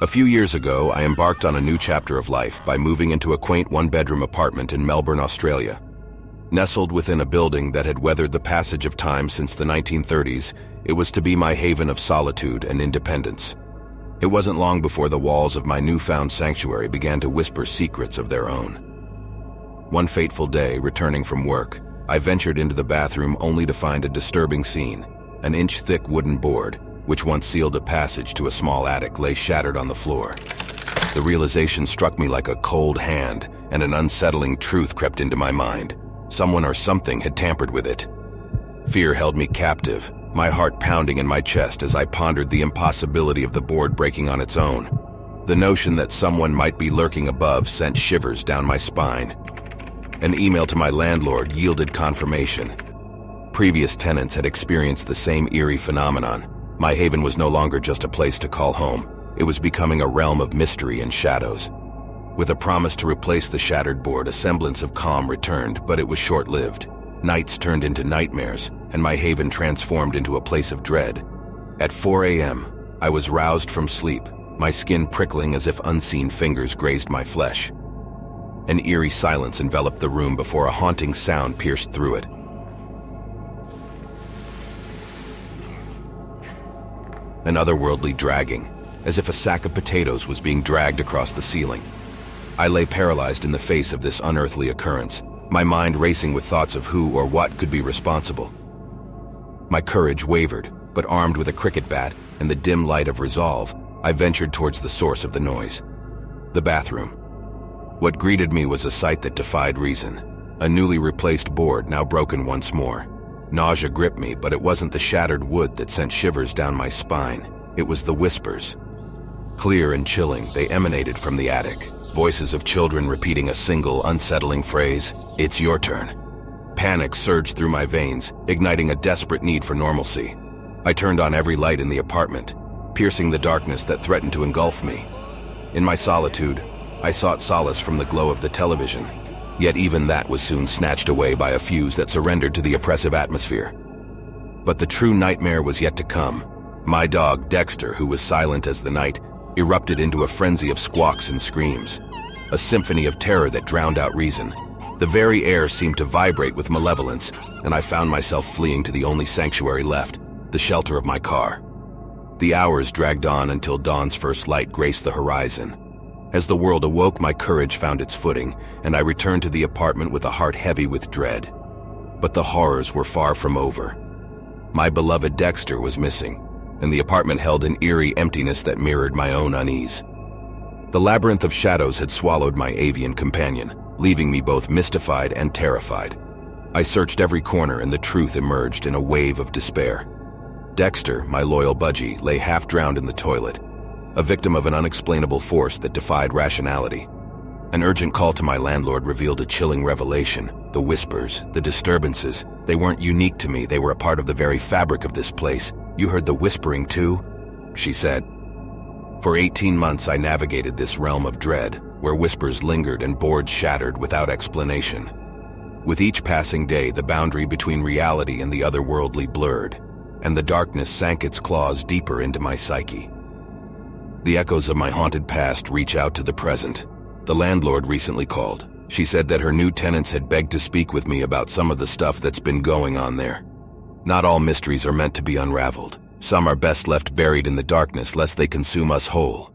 A few years ago, I embarked on a new chapter of life by moving into a quaint one-bedroom apartment in Melbourne, Australia. Nestled within a building that had weathered the passage of time since the 1930s, it was to be my haven of solitude and independence. It wasn't long before the walls of my newfound sanctuary began to whisper secrets of their own. One fateful day, returning from work, I ventured into the bathroom only to find a disturbing scene. An inch-thick wooden board, which once sealed a passage to a small attic, lay shattered on the floor. The realization struck me like a cold hand, and an unsettling truth crept into my mind. Someone or something had tampered with it. Fear held me captive, my heart pounding in my chest as I pondered the impossibility of the board breaking on its own. The notion that someone might be lurking above sent shivers down my spine. An email to my landlord yielded confirmation. Previous tenants had experienced the same eerie phenomenon. My haven was no longer just a place to call home. It was becoming a realm of mystery and shadows. With a promise to replace the shattered board, a semblance of calm returned, but it was short-lived. Nights turned into nightmares, and my haven transformed into a place of dread. At 4 a.m., I was roused from sleep, my skin prickling as if unseen fingers grazed my flesh. An eerie silence enveloped the room before a haunting sound pierced through it. An otherworldly dragging, as if a sack of potatoes was being dragged across the ceiling. I lay paralyzed in the face of this unearthly occurrence, my mind racing with thoughts of who or what could be responsible. My courage wavered, but armed with a cricket bat and the dim light of resolve, I ventured towards the source of the noise. The bathroom. What greeted me was a sight that defied reason. A newly replaced board, now broken once more. Nausea gripped me, but it wasn't the shattered wood that sent shivers down my spine. It was the whispers. Clear and chilling, they emanated from the attic. Voices of children repeating a single, unsettling phrase, "It's your turn." Panic surged through my veins, igniting a desperate need for normalcy. I turned on every light in the apartment, piercing the darkness that threatened to engulf me. In my solitude, I sought solace from the glow of the television. Yet even that was soon snatched away by a fuse that surrendered to the oppressive atmosphere. But the true nightmare was yet to come. My dog, Dexter, who was silent as the night, erupted into a frenzy of squawks and screams. A symphony of terror that drowned out reason. The very air seemed to vibrate with malevolence, and I found myself fleeing to the only sanctuary left, the shelter of my car. The hours dragged on until dawn's first light graced the horizon. As the world awoke, my courage found its footing, and I returned to the apartment with a heart heavy with dread. But the horrors were far from over. My beloved Dexter was missing, and the apartment held an eerie emptiness that mirrored my own unease. The labyrinth of shadows had swallowed my avian companion, leaving me both mystified and terrified. I searched every corner, and the truth emerged in a wave of despair. Dexter, my loyal budgie, lay half-drowned in the toilet, a victim of an unexplainable force that defied rationality. An urgent call to my landlord revealed a chilling revelation. The whispers, the disturbances, they weren't unique to me, they were a part of the very fabric of this place. "You heard the whispering too?" she said. For 18 months I navigated this realm of dread, where whispers lingered and boards shattered without explanation. With each passing day, the boundary between reality and the otherworldly blurred, and the darkness sank its claws deeper into my psyche. The echoes of my haunted past reach out to the present. The landlord recently called. She said that her new tenants had begged to speak with me about some of the stuff that's been going on there. Not all mysteries are meant to be unraveled. Some are best left buried in the darkness lest they consume us whole.